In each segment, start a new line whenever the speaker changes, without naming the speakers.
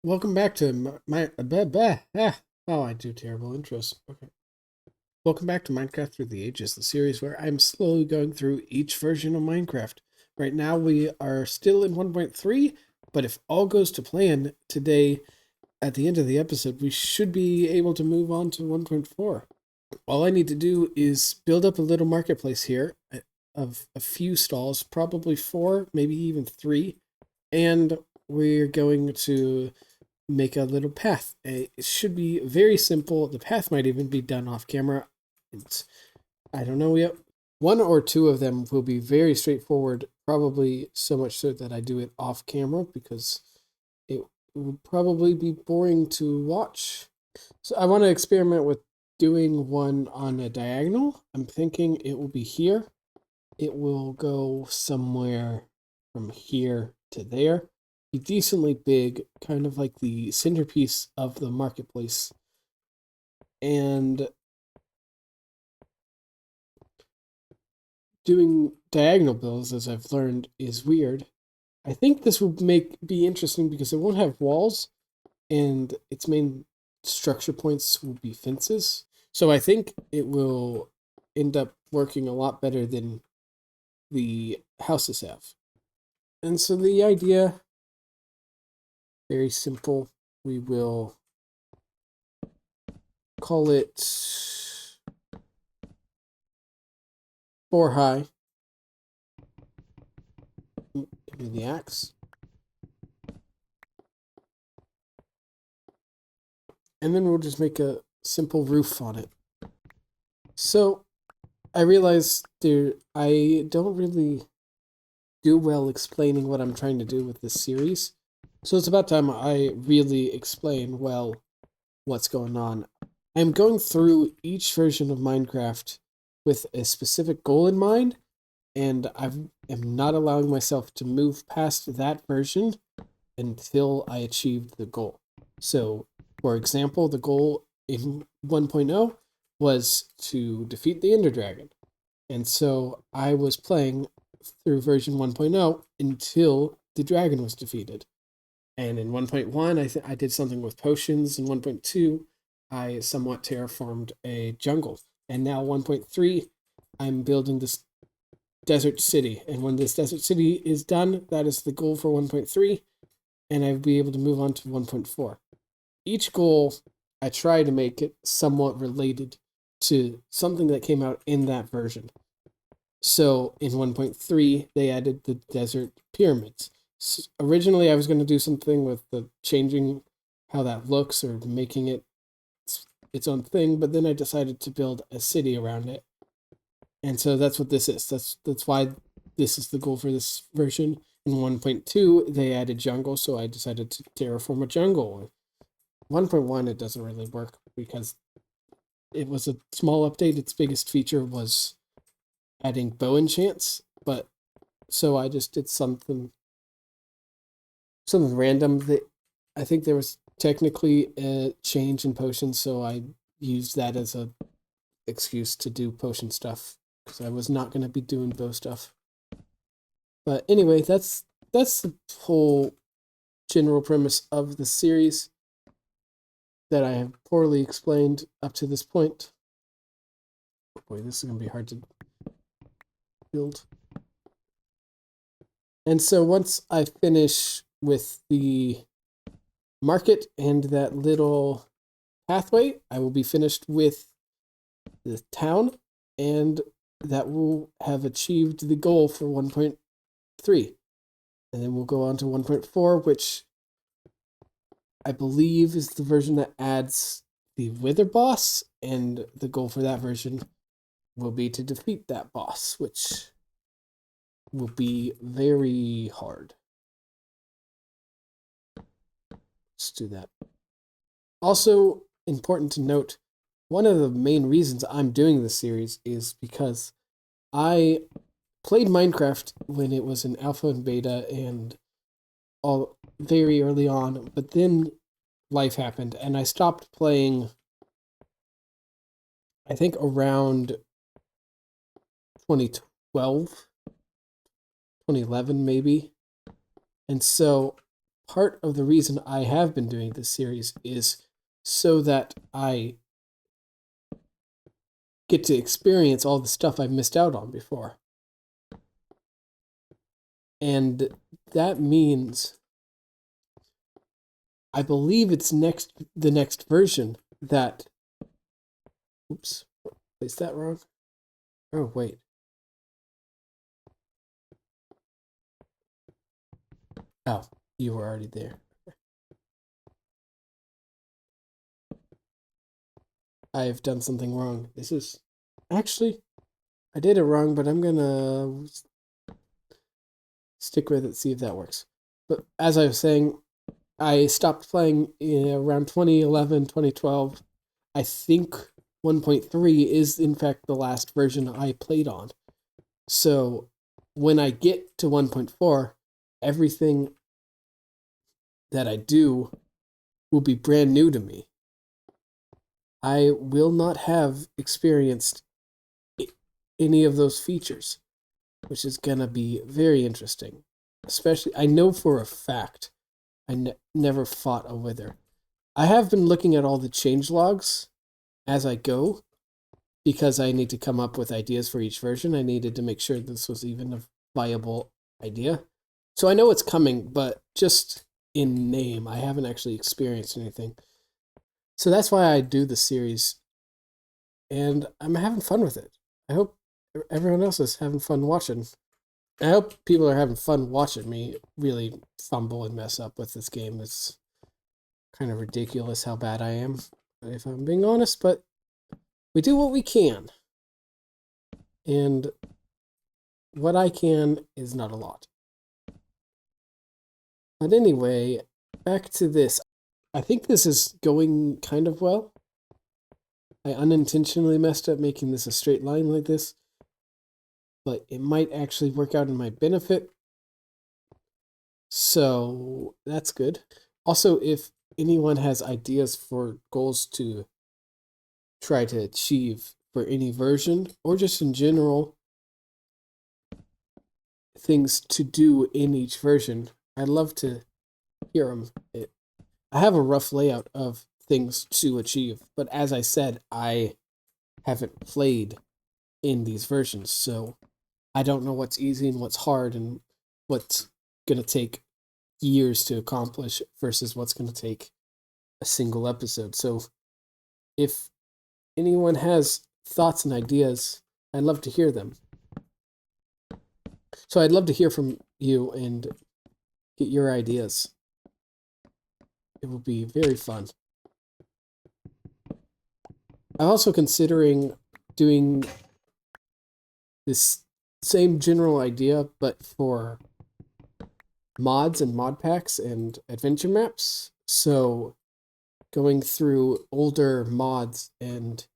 Welcome back to oh, I do terrible intros. Okay. Welcome back to Minecraft Through the Ages, the series where I'm slowly going through each version of Minecraft. Right now we are still in 1.3, but if all goes to plan, today at the end of the episode we should be able to move on to 1.4. All I need to do is build up a little marketplace here of a few stalls, probably 4, maybe even 3, and we're going to make a little path. It should be very simple. The path might even be done off camera. It's, I don't know yet. One or two of them will be very straightforward, probably so much so that I do it off camera because it will probably be boring to watch. So I want to experiment with doing one on a diagonal. I'm thinking it will be here. It will go somewhere from here to there, be decently big, kind of like the centerpiece of the marketplace. And doing diagonal builds, as I've learned, is weird. I think this will be interesting because it won't have walls, and its main structure points will be fences. So I think it will end up working a lot better than the houses have. And so the idea, very simple. We will call it 4 high. Give me the axe. And then we'll just make a simple roof on it. So I realized I don't really do well explaining what I'm trying to do with this series. So it's about time I really explain well what's going on. I'm going through each version of Minecraft with a specific goal in mind, and I am not allowing myself to move past that version until I achieve the goal. So, for example, the goal in 1.0 was to defeat the Ender Dragon. And so I was playing through version 1.0 until the dragon was defeated. And in 1.1, I did something with potions. In 1.2, I somewhat terraformed a jungle. And now 1.3, I'm building this desert city. And when this desert city is done, that is the goal for 1.3. And I'll be able to move on to 1.4. Each goal, I try to make it somewhat related to something that came out in that version. So in 1.3, they added the desert pyramids. Originally, I was going to do something with the changing how that looks or making it its own thing, but then I decided to build a city around it. And so that's what this is. That's why this is the goal for this version. In 1.2, they added jungle, so I decided to terraform a jungle. 1.1, it doesn't really work because it was a small update. Its biggest feature was adding bow enchants, but so I just did something random. That I think there was technically a change in potions, so I used that as a excuse to do potion stuff because I was not going to be doing bow stuff. But anyway, that's the whole general premise of the series that I have poorly explained up to this point. Boy, this is going to be hard to build. And so once I finish with the market and that little pathway, I will be finished with the town, and that will have achieved the goal for 1.3. And then we'll go on to 1.4, which I believe is the version that adds the Wither boss, and the goal for that version will be to defeat that boss, which will be very hard. Let's do that. Also, important to note, one of the main reasons I'm doing this series is because I played Minecraft when it was in alpha and beta and all very early on, but then life happened and I stopped playing, I think around 2012, 2011 maybe. And so part of the reason I have been doing this series is so that I get to experience all the stuff I've missed out on before. And that means I believe it's the next version that oops, is that wrong? Oh wait. Oh, you were already there. I have done something wrong. This is actually I did it wrong, but I'm gonna stick with it, see if that works. But as I was saying, I stopped playing around 2011, 2012. I think 1.3 is in fact the last version I played on. So when I get to 1.4, everything that I do will be brand new to me. I will not have experienced any of those features, which is going to be very interesting. Especially, I know for a fact I never fought a wither. I have been looking at all the change logs as I go because I need to come up with ideas for each version. I needed to make sure this was even a viable idea. So I know it's coming, but just in name, I haven't actually experienced anything. So that's why I do the series, and I'm having fun with it. I hope everyone else is having fun watching. I hope people are having fun watching me really fumble and mess up with this game. It's kind of ridiculous how bad I am, if I'm being honest, but we do what we can. And what I can is not a lot. But anyway, back to this. I think this is going kind of well. I unintentionally messed up making this a straight line like this, but it might actually work out in my benefit. So that's good. Also, if anyone has ideas for goals to try to achieve for any version, or just in general, things to do in each version, I'd love to hear them. I have a rough layout of things to achieve, but as I said, I haven't played in these versions, so I don't know what's easy and what's hard and what's going to take years to accomplish versus what's going to take a single episode. So if anyone has thoughts and ideas, I'd love to hear them. So I'd love to hear from you and get your ideas. It will be very fun. I'm also considering doing this same general idea, but for mods and mod packs and adventure maps. So going through older mods and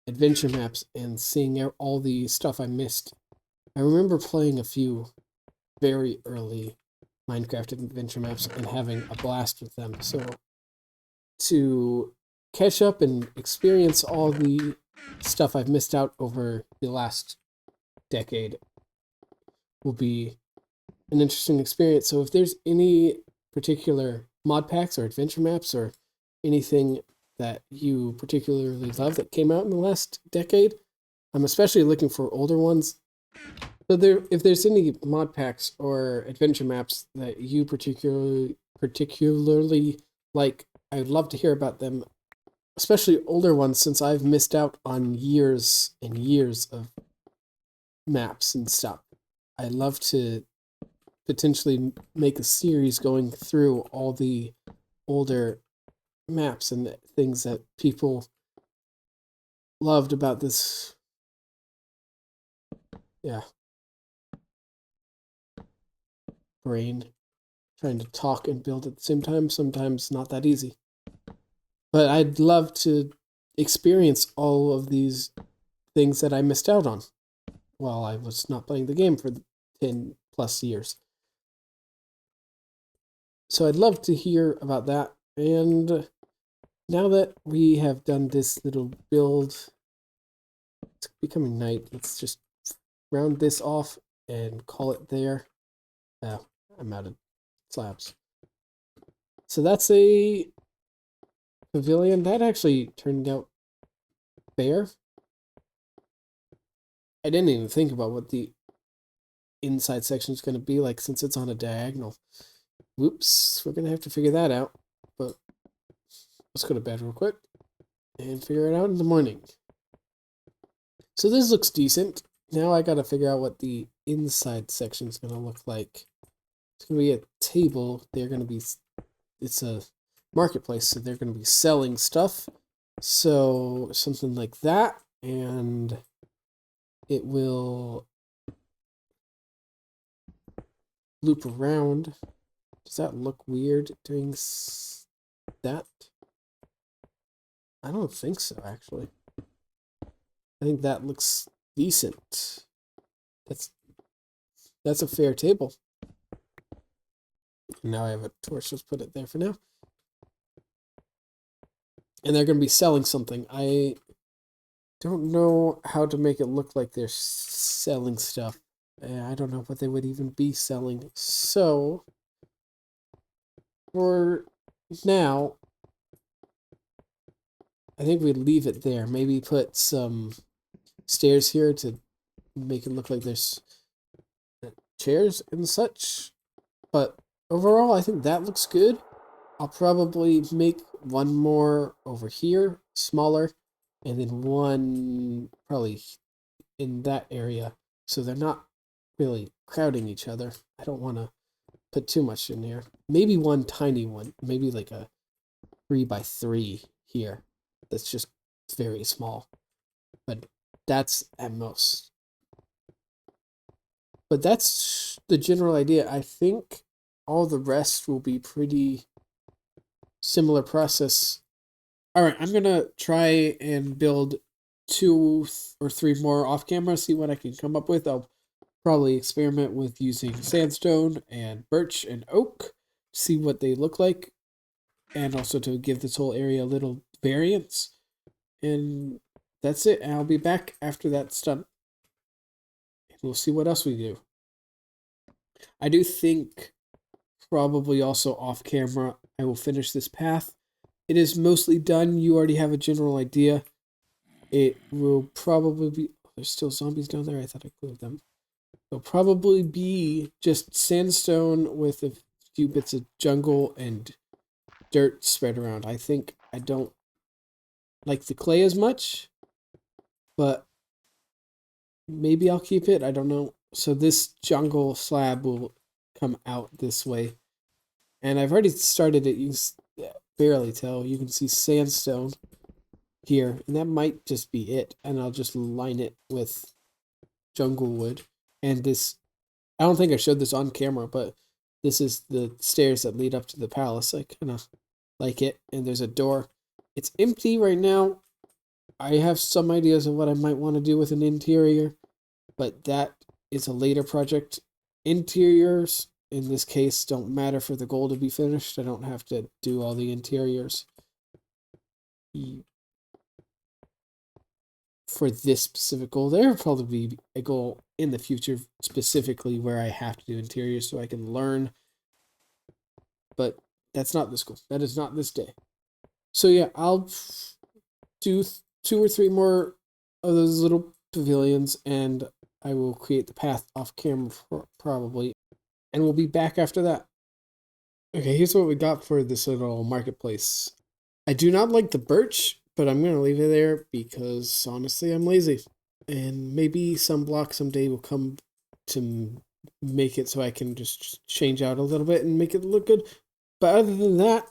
adventure maps and seeing all the stuff I missed. I remember playing a few very early Minecraft adventure maps and having a blast with them. So to catch up and experience all the stuff I've missed out over the last decade will be an interesting experience. So if there's any particular mod packs or adventure maps or anything that you particularly love that came out in the last decade, I'm especially looking for older ones. So if there's any mod packs or adventure maps that you particularly like, I'd love to hear about them, especially older ones, since I've missed out on years and years of maps and stuff. I'd love to potentially make a series going through all the older maps and things that people loved about this. Yeah. Brain trying to talk and build at the same time, sometimes not that easy. But I'd love to experience all of these things that I missed out on while I was not playing the game for 10 plus years. So I'd love to hear about that. And now that we have done this little build, it's becoming night. Let's just round this off and call it there. Oh, I'm out of slabs. So that's a pavilion. That actually turned out fair. I didn't even think about what the inside section is going to be like since it's on a diagonal. Whoops, we're going to have to figure that out. But let's go to bed real quick and figure it out in the morning. So this looks decent. Now I got to figure out what the inside section is going to look like. It's going to be a table. They're going to be, it's a marketplace, so they're going to be selling stuff. So something like that, and it will loop around. Does that look weird doing that? I don't think so, actually. I think that looks decent. That's a fair table. Now I have a torch. Let's put it there for now. And they're going to be selling something. I don't know how to make it look like they're selling stuff. I don't know what they would even be selling. So, for now, I think we leave it there. Maybe put some stairs here to make it look like there's chairs and such. But overall, I think that looks good. I'll probably make one more over here, smaller, and then one probably in that area, so they're not really crowding each other. I don't want to put too much in here. Maybe one tiny one, maybe like a 3x3 here. That's just very small, but that's at most. But that's the general idea. I think all the rest will be pretty similar process. All right, I'm gonna try and build 2 or 3 more off camera, see what I can come up with. I'll probably experiment with using sandstone and birch and oak, see what they look like, and also to give this whole area a little variance. And that's it. And I'll be back after that's done. And we'll see what else we do. I do think probably also off camera I will finish this path. It is mostly done. You already have a general idea. It will probably be... Oh, there's still zombies down there. I thought I cleared them. It'll probably be just sandstone with a few bits of jungle and dirt spread around. I think I don't like the clay as much, but maybe I'll keep it. I don't know. So this jungle slab will come out this way. And I've already started it. You can barely tell. You can see sandstone here, and that might just be it. And I'll just line it with jungle wood. And this, I don't think I showed this on camera, but this is the stairs that lead up to the palace. I kind of like it. And there's a door. It's empty right now. I have some ideas of what I might want to do with an interior, but that is a later project. Interiors, in this case, don't matter for the goal to be finished. I don't have to do all the interiors for this specific goal. There will probably be a goal in the future specifically where I have to do interiors so I can learn, but that's not this goal. That is not this day. So yeah, I'll do 2 or 3 more of those little pavilions, and I will create the path off camera probably, and we'll be back after that. Okay, here's what we got for this little marketplace. I do not like the birch, but I'm going to leave it there because honestly I'm lazy. And maybe some block someday will come to make it so I can just change out a little bit and make it look good. But other than that,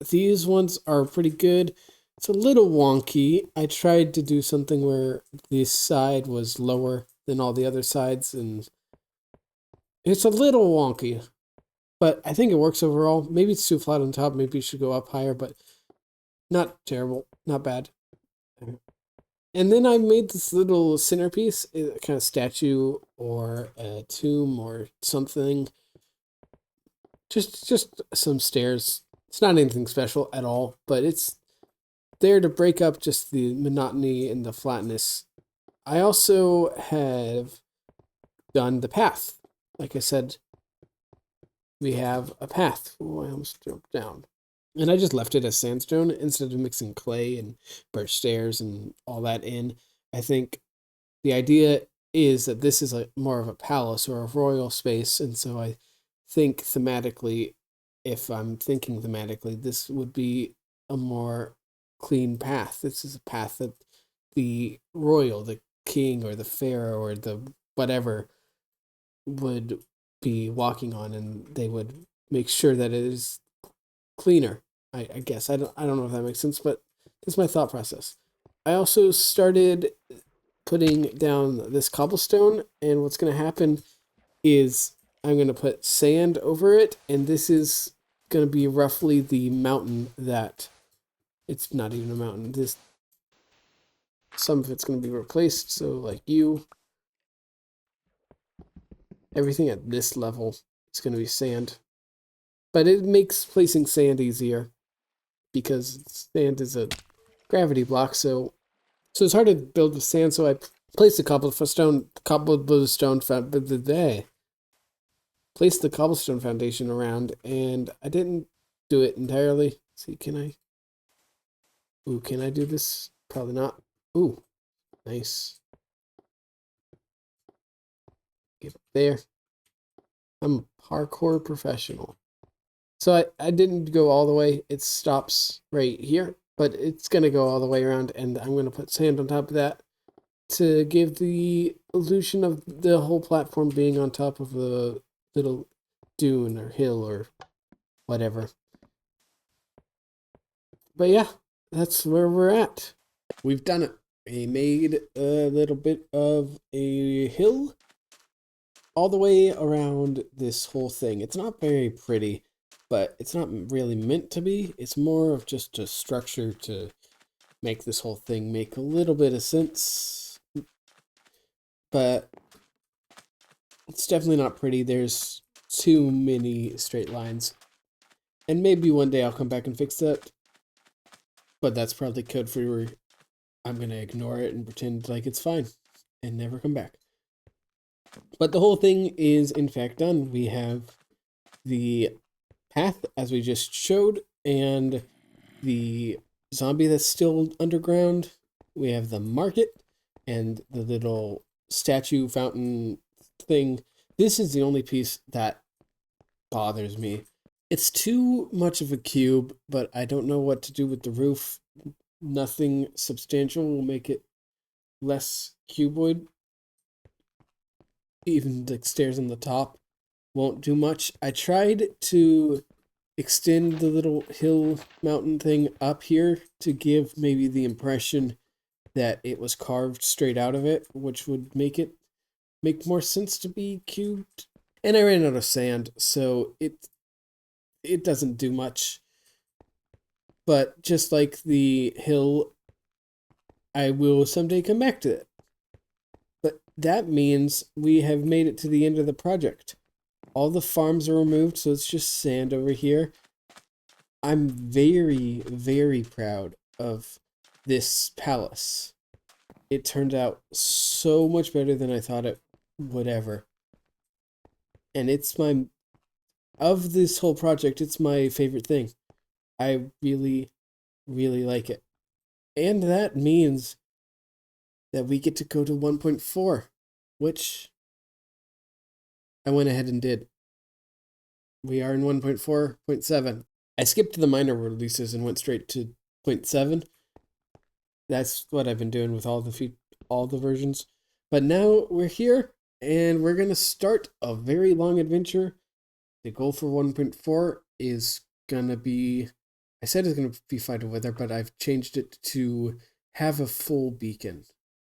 these ones are pretty good. It's a little wonky. I tried to do something where this side was lower than all the other sides, and it's a little wonky. But I think it works overall. Maybe it's too flat on top. Maybe it should go up higher, but not terrible. Not bad. And then I made this little centerpiece, a kind of statue or a tomb or something. Just some stairs. It's not anything special at all, but it's there to break up just the monotony and the flatness. I also have done the path. Like I said, we have a path. Oh, I almost jumped down. And I just left it as sandstone instead of mixing clay and birch stairs and all that in. I think the idea is that this is more of a palace or a royal space, and so I think thematically, if I'm thinking thematically, this would be a more clean path. This is a path that the royal, the king or the pharaoh or the whatever would be walking on, and they would make sure that it is cleaner. I guess I don't know if that makes sense, but that's my thought process. I also started putting down this cobblestone, and what's going to happen is I'm going to put sand over it, and this is going to be roughly the mountain that it's not even a mountain. This some of it's going to be replaced, so like everything at this level is going to be sand. But it makes placing sand easier because sand is a gravity block, so it's hard to build with sand, so I placed the placed the cobblestone foundation around, and I didn't do it entirely. Let's see, can I do this? Probably not. Ooh, nice. Get there. I'm a parkour professional. So I didn't go all the way. It stops right here, but it's going to go all the way around, and I'm going to put sand on top of that to give the illusion of the whole platform being on top of a little dune or hill or whatever. But yeah, that's where we're at. We've done it. We made a little bit of a hill all the way around this whole thing. It's not very pretty, but it's not really meant to be. It's more of just a structure to make this whole thing make a little bit of sense. But it's definitely not pretty. There's too many straight lines. And maybe one day I'll come back and fix that. But that's probably code for I'm going to ignore it and pretend like it's fine and never come back. But the whole thing is in fact done. We have the path as we just showed, and the zombie that's still underground. We have the market and the little statue fountain thing. This is the only piece that bothers me. It's too much of a cube, but I don't know what to do with the roof. Nothing substantial will make it less cuboid. Even the stairs on the top won't do much. I tried to extend the little hill mountain thing up here to give maybe the impression that it was carved straight out of it, which would make more sense to be cubed. And I ran out of sand, so it doesn't do much. But just like the hill, I will someday come back to it. But that means we have made it to the end of the project. All the farms are removed, so it's just sand over here. I'm very, very proud of this palace. It turned out so much better than I thought it would ever. And of this whole project, it's my favorite thing. I really, really like it. And that means that we get to go to 1.4, which I went ahead and did. We are in 1.4.7. I skipped the minor releases and went straight to 0.7. That's what I've been doing with all the versions. But now we're here, and we're going to start a very long adventure. The goal for 1.4 is going to be, I said it's going to be fight a wither, but I've changed it to have a full beacon.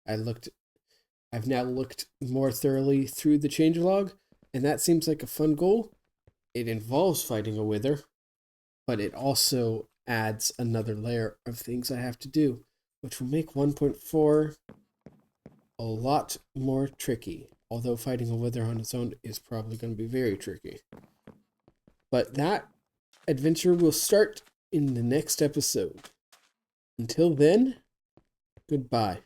I've now looked more thoroughly through the changelog, and that seems like a fun goal. It involves fighting a wither, but it also adds another layer of things I have to do, which will make 1.4 a lot more tricky. Although fighting a wither on its own is probably going to be very tricky. But that adventure will start in the next episode. Until then, goodbye.